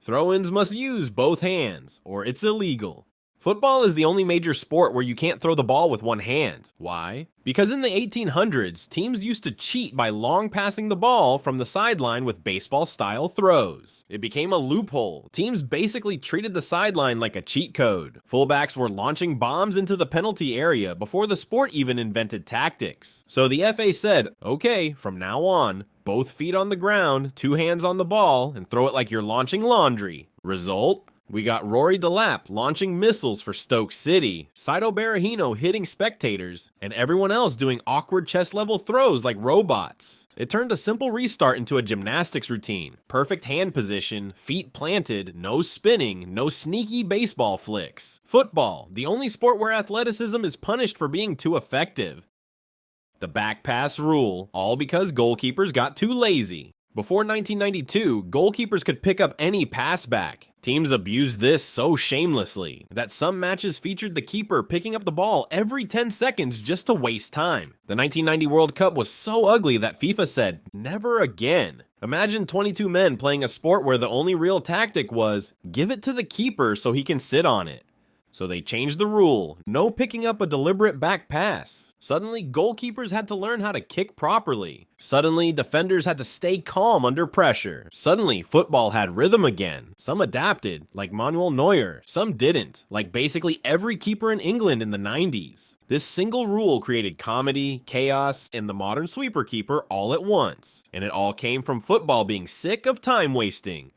Throw-ins must use both hands, or it's illegal. Football is the only major sport where you can't throw the ball with one hand. Why? Because in the 1800s, teams used to cheat by long passing the ball from the sideline with baseball-style throws. It became a loophole. Teams basically treated the sideline like a cheat code. Fullbacks were launching bombs into the penalty area before the sport even invented tactics. So the FA said, okay, from now on, both feet on the ground, two hands on the ball, and throw it like you're launching laundry. Result? We got Rory Delap launching missiles for Stoke City, Saido Berahino hitting spectators, and everyone else doing awkward chest-level throws like robots. It turned a simple restart into a gymnastics routine. Perfect hand position, feet planted, no spinning, no sneaky baseball flicks. Football, the only sport where athleticism is punished for being too effective. The back pass rule, all because goalkeepers got too lazy. Before 1992, goalkeepers could pick up any pass back. Teams abused this so shamelessly that some matches featured the keeper picking up the ball every 10 seconds just to waste time. The 1990 World Cup was so ugly that FIFA said, never again. Imagine 22 men playing a sport where the only real tactic was, give it to the keeper so he can sit on it. So they changed the rule, no picking up a deliberate back pass. Suddenly, goalkeepers had to learn how to kick properly. Suddenly, defenders had to stay calm under pressure. Suddenly, football had rhythm again. Some adapted, like Manuel Neuer. Some didn't, like basically every keeper in England in the 90s. This single rule created comedy, chaos, and the modern sweeper keeper all at once. And it all came from football being sick of time wasting.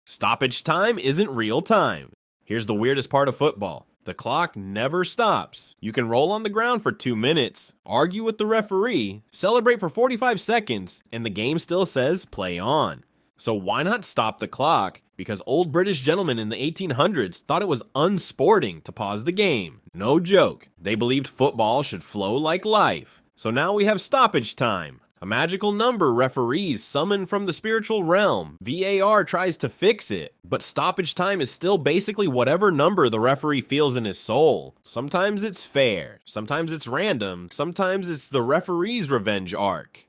Stoppage time isn't real time. Here's the weirdest part of football. The clock never stops. You can roll on the ground for 2 minutes, argue with the referee, celebrate for 45 seconds, and the game still says play on. So why not stop the clock? Because old British gentlemen in the 1800s thought it was unsporting to pause the game. No joke. They believed football should flow like life. So now we have stoppage time. A magical number referees summon from the spiritual realm. VAR tries to fix it, but stoppage time is still basically whatever number the referee feels in his soul. Sometimes it's fair, sometimes it's random, sometimes it's the referee's revenge arc.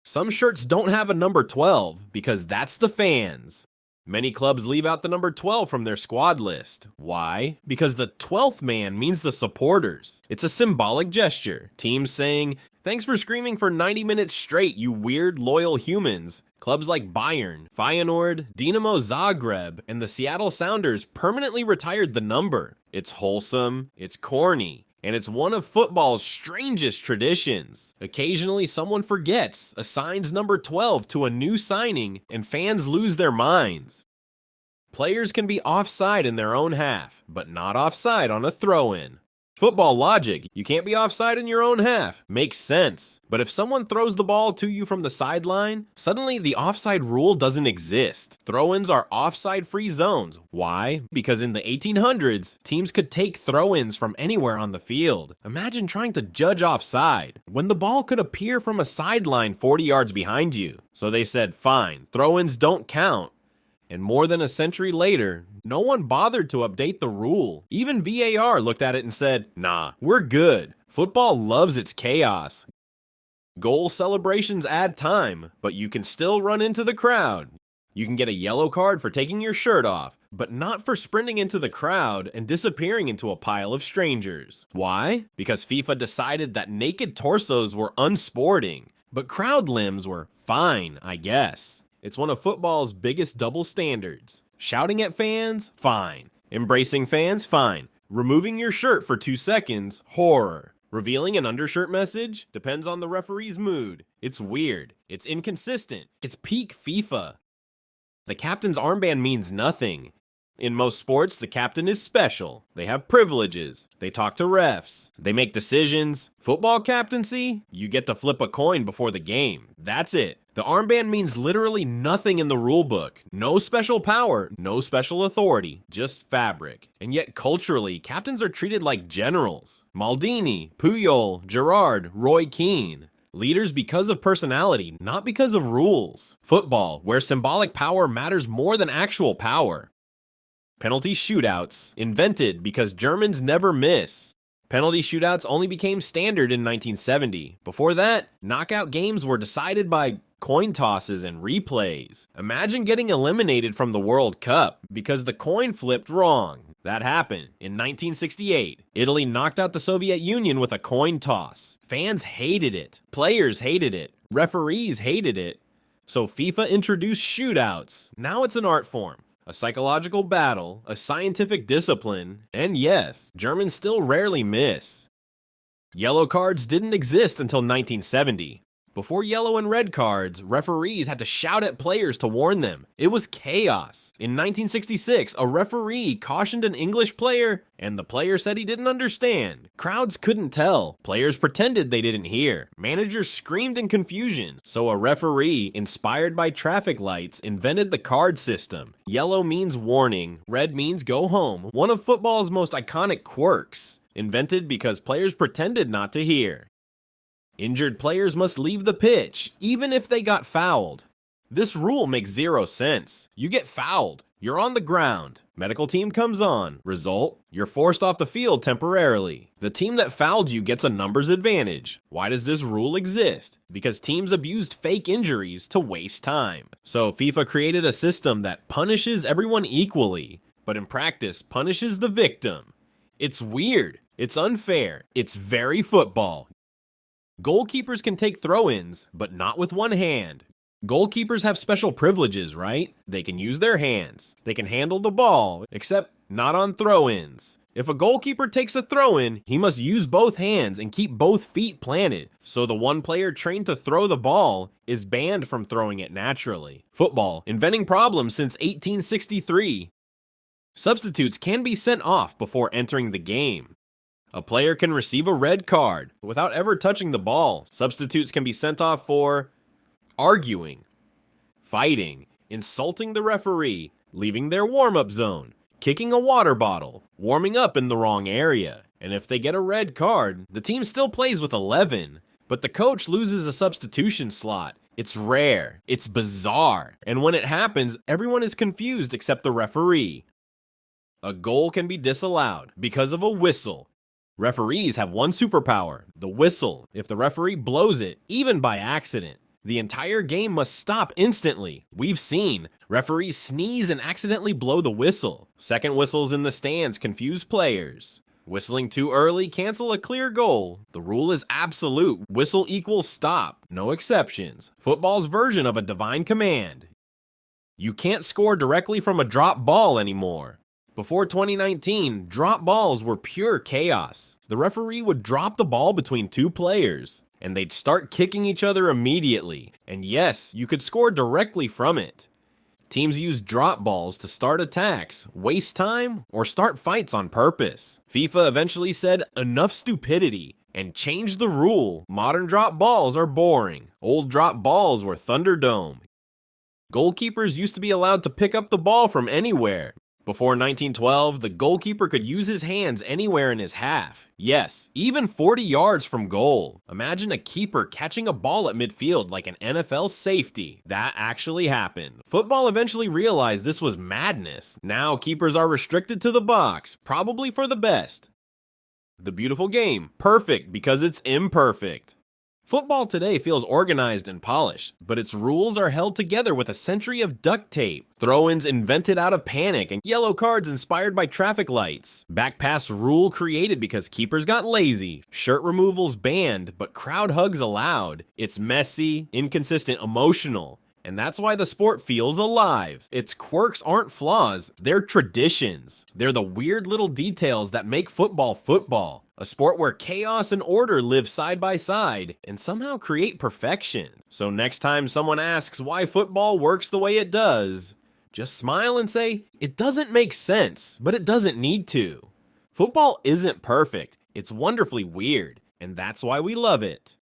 Some shirts don't have a number 12 because that's the fans. Many clubs leave out the number 12 from their squad list. Why? Because the 12th man means the supporters. It's a symbolic gesture. Teams saying, thanks for screaming for 90 minutes straight, you weird, loyal humans. Clubs like Bayern, Feyenoord, Dinamo Zagreb, and the Seattle Sounders permanently retired the number. It's wholesome, it's corny, and it's one of football's strangest traditions. Occasionally, someone forgets, assigns number 12 to a new signing, and fans lose their minds. Players can be offside in their own half, but not offside on a throw-in. Football logic, you can't be offside in your own half. Makes sense. But if someone throws the ball to you from the sideline, suddenly the offside rule doesn't exist. Throw-ins are offside-free zones. Why? Because in the 1800s, teams could take throw-ins from anywhere on the field. Imagine trying to judge offside, when the ball could appear from a sideline 40 yards behind you. So they said, fine, throw-ins don't count. And more than a century later, no one bothered to update the rule. Even VAR looked at it and said, nah, we're good. Football loves its chaos. Goal celebrations add time, but you can still run into the crowd. You can get a yellow card for taking your shirt off, but not for sprinting into the crowd and disappearing into a pile of strangers. Why? Because FIFA decided that naked torsos were unsporting, but crowd limbs were fine, I guess. It's one of football's biggest double standards. Shouting at fans? Fine. Embracing fans? Fine. Removing your shirt for 2 seconds? Horror. Revealing an undershirt message? Depends on the referee's mood. It's weird. It's inconsistent. It's peak FIFA. The captain's armband means nothing. In most sports, the captain is special. They have privileges. They talk to refs. They make decisions. Football captaincy? You get to flip a coin before the game. That's it. The armband means literally nothing in the rulebook. No special power, no special authority, just fabric. And yet culturally, captains are treated like generals. Maldini, Puyol, Gerrard, Roy Keane. Leaders because of personality, not because of rules. Football, where symbolic power matters more than actual power. Penalty shootouts, invented because Germans never miss. Penalty shootouts only became standard in 1970. Before that, knockout games were decided by coin tosses and replays. Imagine getting eliminated from the World Cup because the coin flipped wrong. That happened in 1968. Italy knocked out the Soviet Union with a coin toss. Fans hated it. Players hated it. Referees hated it. So FIFA introduced shootouts. Now it's an art form, a psychological battle, a scientific discipline, and yes, Germans still rarely miss. Yellow cards didn't exist until 1970. Before yellow and red cards, referees had to shout at players to warn them. It was chaos. In 1966, a referee cautioned an English player, and the player said he didn't understand. Crowds couldn't tell. Players pretended they didn't hear. Managers screamed in confusion. So a referee, inspired by traffic lights, invented the card system. Yellow means warning, red means go home. One of football's most iconic quirks, invented because players pretended not to hear. Injured players must leave the pitch, even if they got fouled. This rule makes zero sense. You get fouled. You're on the ground. Medical team comes on. Result, you're forced off the field temporarily. The team that fouled you gets a numbers advantage. Why does this rule exist? Because teams abused fake injuries to waste time. So FIFA created a system that punishes everyone equally, but in practice punishes the victim. It's weird. It's unfair. It's very football. Goalkeepers can take throw-ins, but not with one hand. Goalkeepers have special privileges, right? They can use their hands. They can handle the ball, except not on throw-ins. If a goalkeeper takes a throw-in, he must use both hands and keep both feet planted. So the one player trained to throw the ball is banned from throwing it naturally. Football, inventing problems since 1863. Substitutes can be sent off before entering the game. A player can receive a red card without ever touching the ball. Substitutes can be sent off for arguing, fighting, insulting the referee, leaving their warm-up zone, kicking a water bottle, warming up in the wrong area. And if they get a red card, the team still plays with 11, but the coach loses a substitution slot. It's rare, it's bizarre, and when it happens, everyone is confused except the referee. A goal can be disallowed because of a whistle. Referees have one superpower, the whistle. If the referee blows it, even by accident, the entire game must stop instantly. We've seen referees sneeze and accidentally blow the whistle. Second whistles in the stands confuse players. Whistling too early cancel a clear goal. The rule is absolute. Whistle equals stop. No exceptions. Football's version of a divine command. You can't score directly from a drop ball anymore. Before 2019, drop balls were pure chaos. The referee would drop the ball between two players, and they'd start kicking each other immediately. And yes, you could score directly from it. Teams use drop balls to start attacks, waste time, or start fights on purpose. FIFA eventually said, enough stupidity, and changed the rule. Modern drop balls are boring. Old drop balls were Thunderdome. Goalkeepers used to be allowed to pick up the ball from anywhere. Before 1912, the goalkeeper could use his hands anywhere in his half. Yes, even 40 yards from goal. Imagine a keeper catching a ball at midfield like an NFL safety. That actually happened. Football eventually realized this was madness. Now keepers are restricted to the box, probably for the best. The beautiful game, perfect because it's imperfect. Football today feels organized and polished, but its rules are held together with a century of duct tape, throw-ins invented out of panic, and yellow cards inspired by traffic lights. Back pass rule created because keepers got lazy, shirt removals banned, but crowd hugs allowed. It's messy, inconsistent, emotional. And that's why the sport feels alive. Its quirks aren't flaws, they're traditions. They're the weird little details that make football football. A sport where chaos and order live side by side and somehow create perfection. So next time someone asks why football works the way it does, just smile and say, it doesn't make sense, but it doesn't need to. Football isn't perfect, it's wonderfully weird, and that's why we love it.